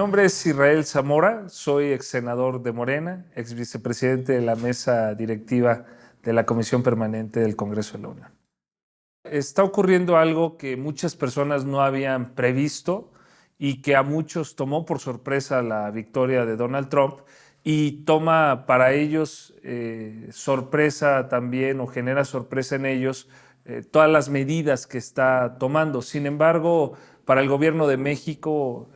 nombre es Israel Zamora, soy ex senador de Morena, ex vicepresidente de la mesa directiva de la Comisión Permanente del Congreso de la Unión. Está ocurriendo algo que muchas personas no habían previsto y que a muchos tomó por sorpresa la victoria de Donald Trump y toma para ellos sorpresa también o genera sorpresa en ellos todas las medidas que está tomando. Sin embargo, para el gobierno de México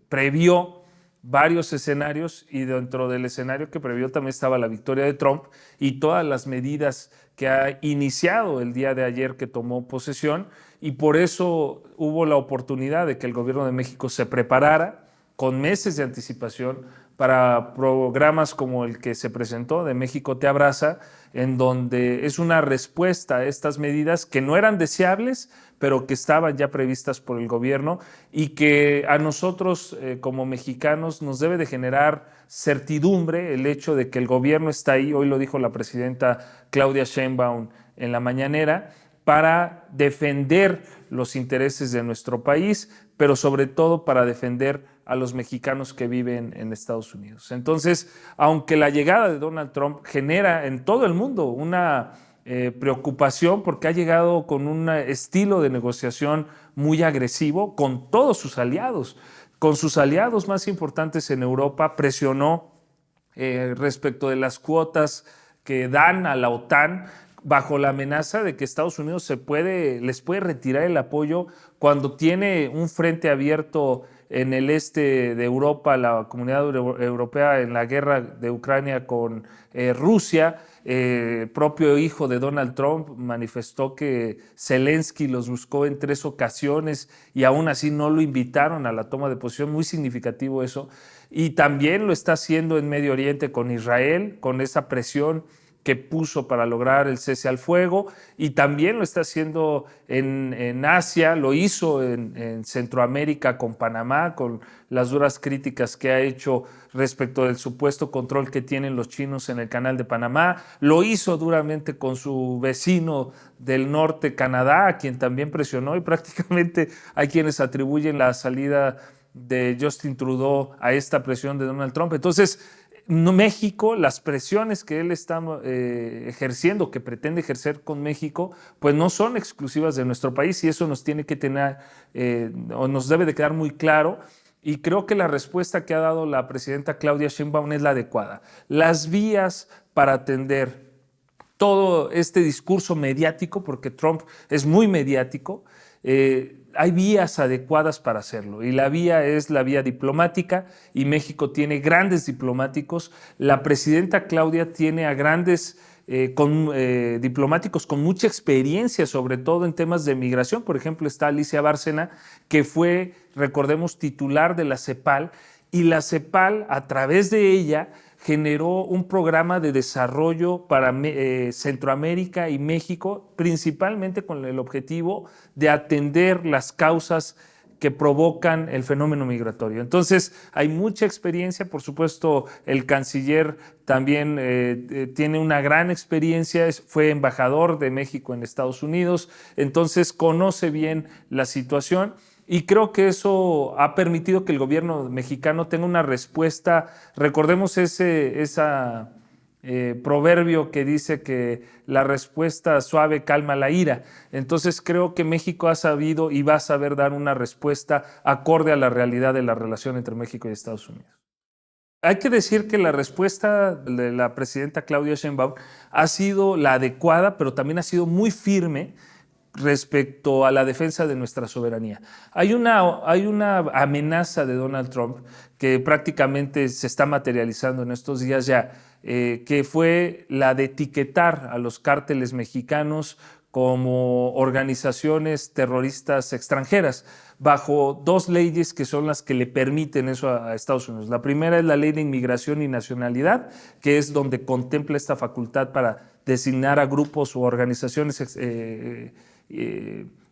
previó varios escenarios y dentro del escenario que previó también estaba la victoria de Trump y todas las medidas que ha iniciado el día de ayer que tomó posesión, y por eso hubo la oportunidad de que el gobierno de México se preparara con meses de anticipación para programas como el que se presentó de México Te Abraza, en donde es una respuesta a estas medidas que no eran deseables, pero que estaban ya previstas por el gobierno y que a nosotros como mexicanos nos debe de generar certidumbre el hecho de que el gobierno está ahí. Hoy lo dijo la presidenta Claudia Sheinbaum en la mañanera, para defender los intereses de nuestro país, pero sobre todo para defender a los mexicanos que viven en Estados Unidos. Entonces, aunque la llegada de Donald Trump genera en todo el mundo una preocupación porque ha llegado con un estilo de negociación muy agresivo con todos sus aliados, con sus aliados más importantes en Europa, presionó respecto de las cuotas que dan a la OTAN, bajo la amenaza de que Estados Unidos les puede retirar el apoyo cuando tiene un frente abierto en el este de Europa, la comunidad europea, en la guerra de Ucrania con Rusia. Propio hijo de Donald Trump manifestó que Zelensky los buscó en 3 ocasiones y aún así no lo invitaron a la toma de posición. Muy significativo eso. Y también lo está haciendo en Medio Oriente con Israel, con esa presión que puso para lograr el cese al fuego, y también lo está haciendo en Asia, lo hizo en Centroamérica con Panamá, con las duras críticas que ha hecho respecto del supuesto control que tienen los chinos en el canal de Panamá, lo hizo duramente con su vecino del norte, Canadá, a quien también presionó, y prácticamente hay quienes atribuyen la salida de Justin Trudeau a esta presión de Donald Trump. Entonces, México, las presiones que él está ejerciendo, que pretende ejercer con México, pues no son exclusivas de nuestro país, y eso nos tiene que tener, o nos debe de quedar muy claro. Y creo que la respuesta que ha dado la presidenta Claudia Sheinbaum es la adecuada. Las vías para atender todo este discurso mediático, porque Trump es muy mediático, hay vías adecuadas para hacerlo, y la vía es la vía diplomática, y México tiene grandes diplomáticos. La presidenta Claudia tiene a grandes diplomáticos con mucha experiencia, sobre todo en temas de migración. Por ejemplo, está Alicia Bárcena, que fue, recordemos, titular de la CEPAL, y la CEPAL, a través de ella, generó un programa de desarrollo para Centroamérica y México, principalmente con el objetivo de atender las causas que provocan el fenómeno migratorio. Entonces, hay mucha experiencia. Por supuesto, el canciller también tiene una gran experiencia, fue embajador de México en Estados Unidos, entonces conoce bien la situación. Y creo que eso ha permitido que el gobierno mexicano tenga una respuesta. Recordemos ese proverbio que dice que la respuesta suave calma la ira. Entonces creo que México ha sabido y va a saber dar una respuesta acorde a la realidad de la relación entre México y Estados Unidos. Hay que decir que la respuesta de la presidenta Claudia Sheinbaum ha sido la adecuada, pero también ha sido muy firme respecto a la defensa de nuestra soberanía. Hay una amenaza de Donald Trump que prácticamente se está materializando en estos días ya, que fue la de etiquetar a los cárteles mexicanos como organizaciones terroristas extranjeras, bajo 2 leyes que son las que le permiten eso a Estados Unidos. La primera es la Ley de Inmigración y Nacionalidad, que es donde contempla esta facultad para designar a grupos o organizaciones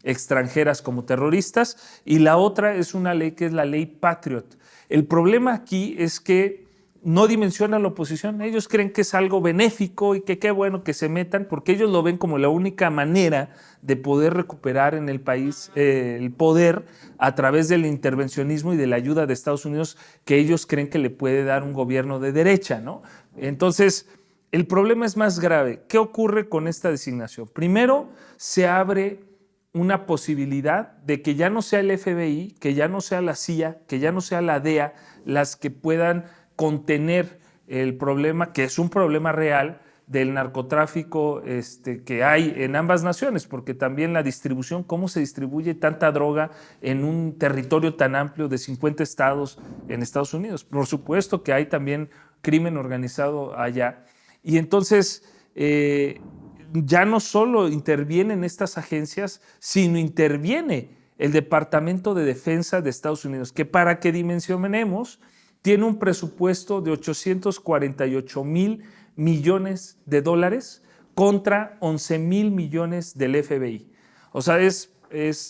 extranjeras como terroristas, y la otra es una ley que es la Ley Patriot. El problema aquí es que no dimensiona la oposición. Ellos creen que es algo benéfico y que qué bueno que se metan, porque ellos lo ven como la única manera de poder recuperar en el país el poder a través del intervencionismo y de la ayuda de Estados Unidos, que ellos creen que le puede dar un gobierno de derecha, ¿no? Entonces, el problema es más grave. ¿Qué ocurre con esta designación? Primero, se abre una posibilidad de que ya no sea el FBI, que ya no sea la CIA, que ya no sea la DEA las que puedan contener el problema, que es un problema real, del narcotráfico que hay en ambas naciones, porque también la distribución, cómo se distribuye tanta droga en un territorio tan amplio de 50 estados en Estados Unidos. Por supuesto que hay también crimen organizado allá. Y entonces ya no solo intervienen estas agencias, sino interviene el Departamento de Defensa de Estados Unidos, que para que dimensionemos, tiene un presupuesto de 848,000 millones de dólares contra 11,000 millones del FBI. O sea, es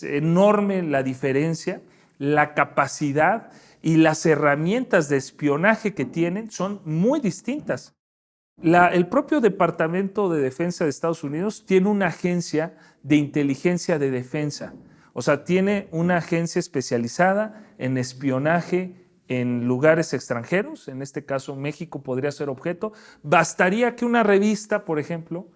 enorme la diferencia, la capacidad y las herramientas de espionaje que tienen son muy distintas. El propio Departamento de Defensa de Estados Unidos tiene una agencia de inteligencia de defensa. O sea, tiene una agencia especializada en espionaje en lugares extranjeros, en este caso México podría ser objeto. Bastaría que una revista, por ejemplo,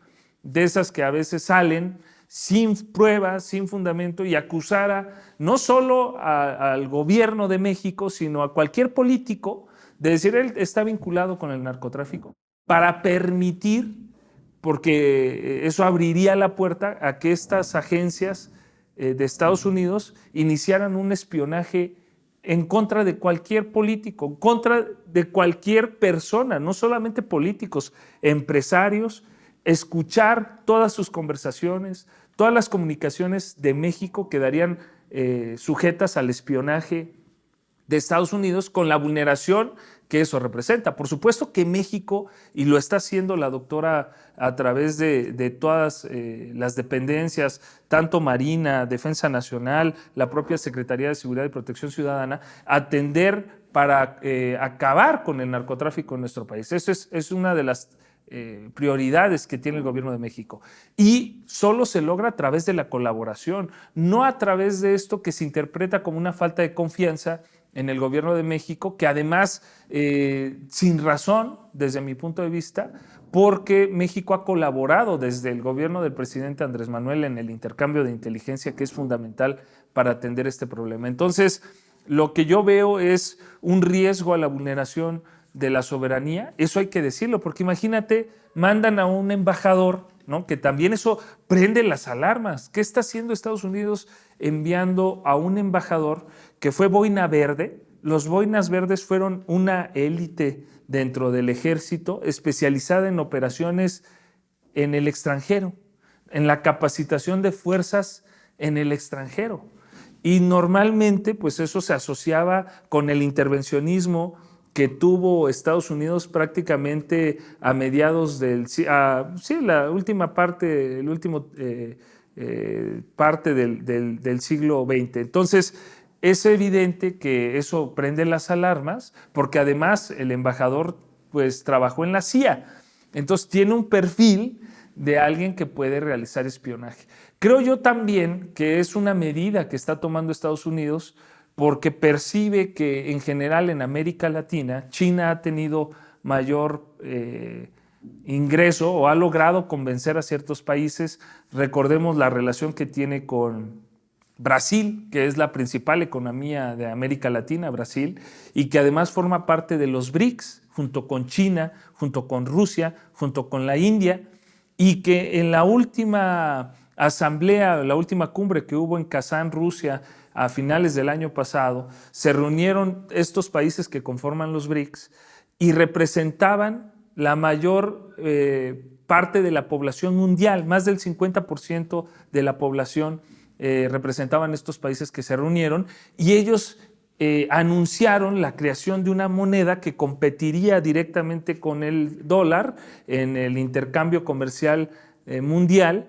de esas que a veces salen sin pruebas, sin fundamento, y acusara no solo al gobierno de México, sino a cualquier político de decir él está vinculado con el narcotráfico, para permitir, porque eso abriría la puerta a que estas agencias de Estados Unidos iniciaran un espionaje en contra de cualquier político, en contra de cualquier persona, no solamente políticos, empresarios, escuchar todas sus conversaciones, todas las comunicaciones de México quedarían sujetas al espionaje de Estados Unidos con la vulneración que eso representa. Por supuesto que México, y lo está haciendo la doctora a través de todas las dependencias, tanto Marina, Defensa Nacional, la propia Secretaría de Seguridad y Protección Ciudadana, atender para acabar con el narcotráfico en nuestro país. Eso es una de las prioridades que tiene el gobierno de México. Y solo se logra a través de la colaboración, no a través de esto que se interpreta como una falta de confianza en el gobierno de México, que además, sin razón, desde mi punto de vista, porque México ha colaborado desde el gobierno del presidente Andrés Manuel en el intercambio de inteligencia, que es fundamental para atender este problema. Entonces, lo que yo veo es un riesgo a la vulneración de la soberanía. Eso hay que decirlo, porque imagínate, mandan a un embajador, ¿no? Que también eso prende las alarmas. ¿Qué está haciendo Estados Unidos enviando a un embajador que fue boina verde? Los boinas verdes fueron una élite dentro del ejército especializada en operaciones en el extranjero, en la capacitación de fuerzas en el extranjero. Y normalmente, pues eso se asociaba con el intervencionismo que tuvo Estados Unidos prácticamente a mediados la última parte, el último parte del siglo XX. Entonces, es evidente que eso prende las alarmas, porque además el embajador pues trabajó en la CIA. Entonces, tiene un perfil de alguien que puede realizar espionaje. Creo yo también que es una medida que está tomando Estados Unidos porque percibe que en general en América Latina China ha tenido mayor ingreso o ha logrado convencer a ciertos países. Recordemos la relación que tiene con Brasil, que es la principal economía de América Latina, Brasil, y que además forma parte de los BRICS, junto con China, junto con Rusia, junto con la India, y que en la última asamblea, la última cumbre que hubo en Kazán, Rusia, a finales del año pasado, se reunieron estos países que conforman los BRICS y representaban la mayor parte de la población mundial, más del 50% de la población representaban estos países que se reunieron, y ellos anunciaron la creación de una moneda que competiría directamente con el dólar en el intercambio comercial mundial,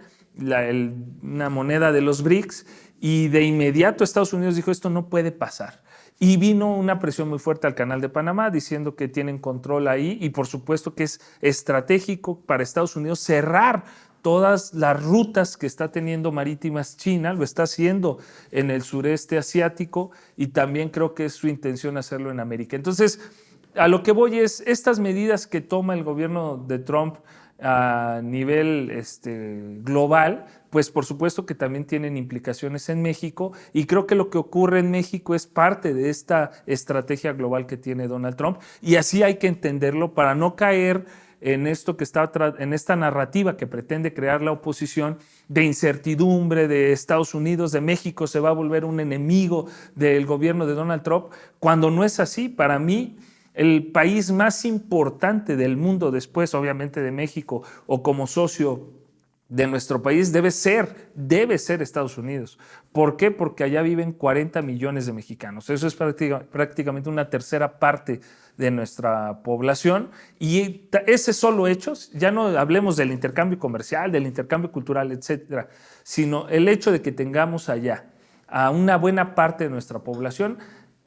una moneda de los BRICS, y de inmediato Estados Unidos dijo esto no puede pasar. Y vino una presión muy fuerte al Canal de Panamá diciendo que tienen control ahí y por supuesto que es estratégico para Estados Unidos cerrar todas las rutas que está teniendo marítimas China, lo está haciendo en el sureste asiático y también creo que es su intención hacerlo en América. Entonces, a lo que voy es, estas medidas que toma el gobierno de Trump a nivel global, pues por supuesto que también tienen implicaciones en México y creo que lo que ocurre en México es parte de esta estrategia global que tiene Donald Trump y así hay que entenderlo para no caer en esto que está en esta narrativa que pretende crear la oposición de incertidumbre de Estados Unidos, de México se va a volver un enemigo del gobierno de Donald Trump, cuando no es así. Para mí, el país más importante del mundo después, obviamente, de México o como socio de nuestro país debe ser Estados Unidos. ¿Por qué? Porque allá viven 40 millones de mexicanos. Eso es prácticamente una tercera parte de nuestra población y ese solo hecho, ya no hablemos del intercambio comercial, del intercambio cultural, etcétera, sino el hecho de que tengamos allá a una buena parte de nuestra población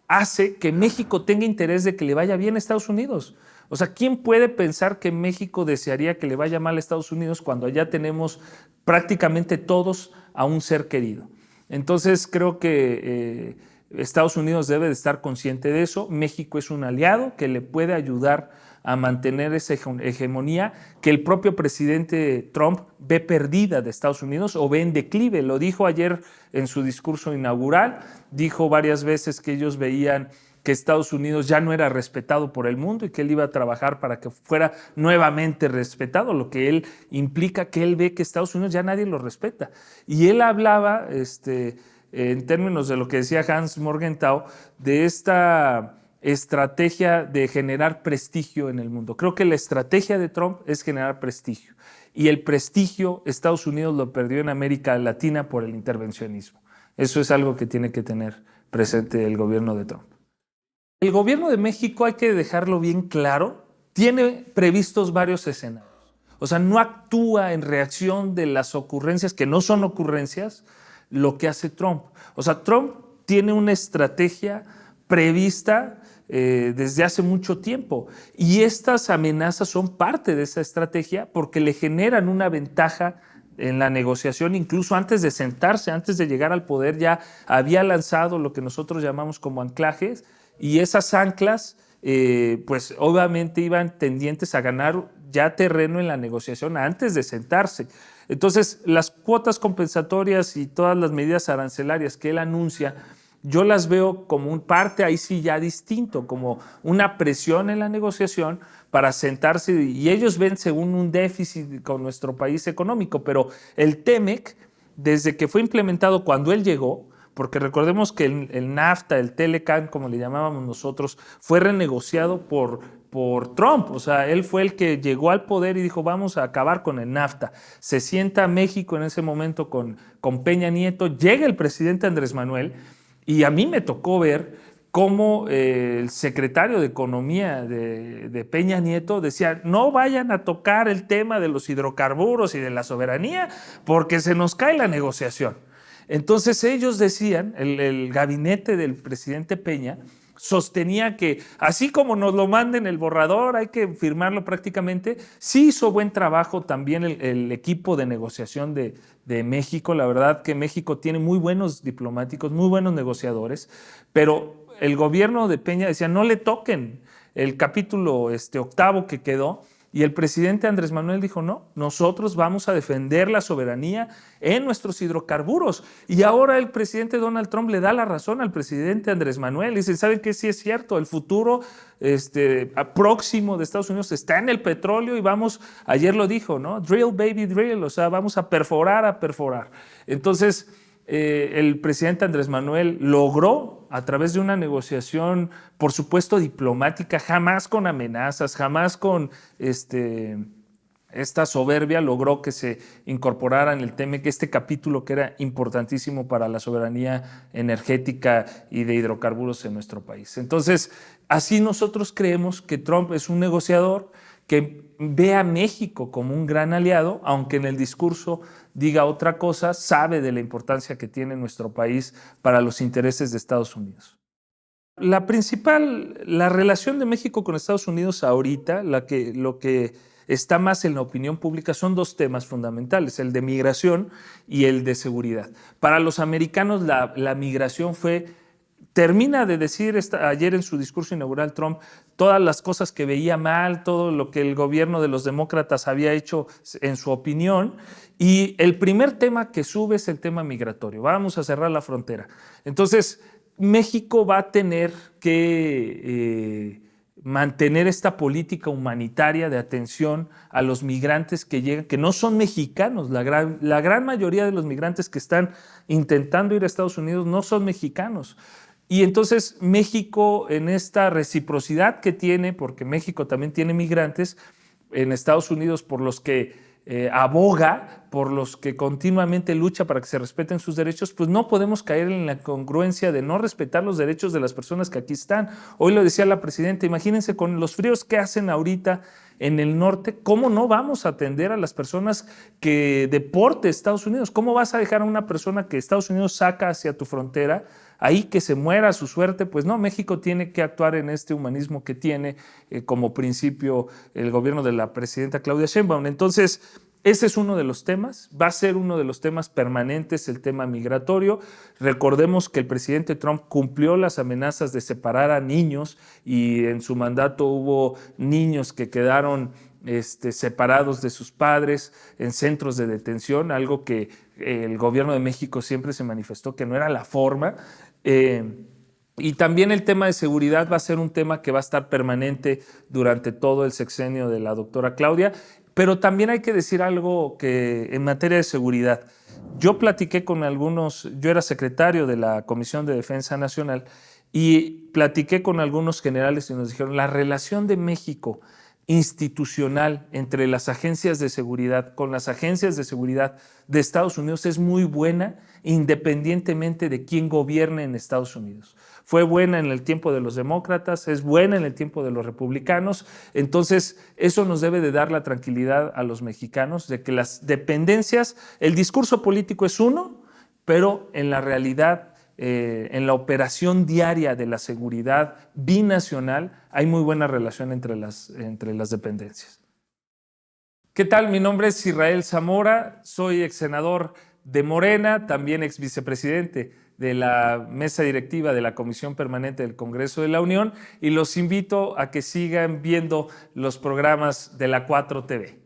hace que México tenga interés de que le vaya bien a Estados Unidos. O sea, ¿quién puede pensar que México desearía que le vaya mal a Estados Unidos cuando allá tenemos prácticamente todos a un ser querido? Entonces, creo que Estados Unidos debe de estar consciente de eso. México es un aliado que le puede ayudar a mantener esa hegemonía que el propio presidente Trump ve perdida de Estados Unidos o ve en declive. Lo dijo ayer en su discurso inaugural, dijo varias veces que ellos veían que Estados Unidos ya no era respetado por el mundo y que él iba a trabajar para que fuera nuevamente respetado, lo que él implica que él ve que Estados Unidos ya nadie lo respeta. Y él hablaba, en términos de lo que decía Hans Morgenthau, de esta estrategia de generar prestigio en el mundo. Creo que la estrategia de Trump es generar prestigio y el prestigio Estados Unidos lo perdió en América Latina por el intervencionismo. Eso es algo que tiene que tener presente el gobierno de Trump. El gobierno de México, hay que dejarlo bien claro, tiene previstos varios escenarios. O sea, no actúa en reacción de las ocurrencias, que no son ocurrencias, lo que hace Trump. O sea, Trump tiene una estrategia prevista desde hace mucho tiempo y estas amenazas son parte de esa estrategia porque le generan una ventaja en la negociación, incluso antes de sentarse, antes de llegar al poder, ya había lanzado lo que nosotros llamamos como anclajes y esas anclas, pues obviamente iban tendientes a ganar ya terreno en la negociación antes de sentarse. Entonces, las cuotas compensatorias y todas las medidas arancelarias que él anuncia, yo las veo como un parte ahí sí ya distinto, como una presión en la negociación para sentarse y ellos ven según un déficit con nuestro país económico, pero el TEMEC, desde que fue implementado cuando él llegó, porque recordemos que el NAFTA, el Telecan, como le llamábamos nosotros, fue renegociado por Trump. O sea, él fue el que llegó al poder y dijo, vamos a acabar con el NAFTA. Se sienta México en ese momento con Peña Nieto, llega el presidente Andrés Manuel y a mí me tocó ver cómo el secretario de Economía de Peña Nieto decía, no vayan a tocar el tema de los hidrocarburos y de la soberanía porque se nos cae la negociación. Entonces ellos decían, el gabinete del presidente Peña sostenía que así como nos lo manden el borrador, hay que firmarlo prácticamente. Sí hizo buen trabajo también el equipo de negociación de México. La verdad que México tiene muy buenos diplomáticos, muy buenos negociadores, pero el gobierno de Peña decía no le toquen el capítulo octavo que quedó. Y el presidente Andrés Manuel dijo, no, nosotros vamos a defender la soberanía en nuestros hidrocarburos. Y ahora el presidente Donald Trump le da la razón al presidente Andrés Manuel. Dice, ¿saben qué? Sí es cierto, el futuro próximo de Estados Unidos está en el petróleo y vamos, ayer lo dijo, ¿no? Drill, baby, drill, o sea, vamos a perforar, a perforar. Entonces, el presidente Andrés Manuel logró, a través de una negociación, por supuesto, diplomática, jamás con amenazas, jamás con esta soberbia, logró que se incorporara en el TEMEC este capítulo que era importantísimo para la soberanía energética y de hidrocarburos en nuestro país. Entonces, así nosotros creemos que Trump es un negociador que ve a México como un gran aliado, aunque en el discurso diga otra cosa, sabe de la importancia que tiene nuestro país para los intereses de Estados Unidos. La relación de México con Estados Unidos ahorita, lo que está más en la opinión pública son dos temas fundamentales, el de migración y el de seguridad. Para los americanos la migración termina de decir ayer en su discurso inaugural Trump todas las cosas que veía mal, todo lo que el gobierno de los demócratas había hecho en su opinión, y el primer tema que sube es el tema migratorio. Vamos a cerrar la frontera. Entonces, México va a tener que mantener esta política humanitaria de atención a los migrantes que llegan, que no son mexicanos. La gran mayoría de los migrantes que están intentando ir a Estados Unidos no son mexicanos. Y entonces México, en esta reciprocidad que tiene, porque México también tiene migrantes en Estados Unidos por los que aboga, por los que continuamente lucha para que se respeten sus derechos, pues no podemos caer en la congruencia de no respetar los derechos de las personas que aquí están. Hoy lo decía la presidenta, imagínense con los fríos que hacen ahorita en el norte, ¿cómo no vamos a atender a las personas que deporte Estados Unidos? ¿Cómo vas a dejar a una persona que Estados Unidos saca hacia tu frontera ahí que se muera a su suerte? Pues no, México tiene que actuar en este humanismo que tiene como principio el gobierno de la presidenta Claudia Sheinbaum. Entonces, ese es uno de los temas, va a ser uno de los temas permanentes, el tema migratorio. Recordemos que el presidente Trump cumplió las amenazas de separar a niños y en su mandato hubo niños que quedaron separados de sus padres en centros de detención, algo que el gobierno de México siempre se manifestó que no era la forma. Y también el tema de seguridad va a ser un tema que va a estar permanente durante todo el sexenio de la doctora Claudia, pero también hay que decir algo que en materia de seguridad. Yo platiqué con yo era secretario de la Comisión de Defensa Nacional y platiqué con algunos generales y nos dijeron la relación de México institucional entre las agencias de seguridad con las agencias de seguridad de Estados Unidos es muy buena independientemente de quién gobierne en Estados Unidos. Fue buena en el tiempo de los demócratas, es buena en el tiempo de los republicanos, entonces eso nos debe de dar la tranquilidad a los mexicanos de que las dependencias, el discurso político es uno, pero en la realidad en la operación diaria de la seguridad binacional hay muy buena relación entre las dependencias. ¿Qué tal? Mi nombre es Israel Zamora, soy ex senador de Morena, también ex vicepresidente de la mesa directiva de la Comisión Permanente del Congreso de la Unión y los invito a que sigan viendo los programas de la 4TV.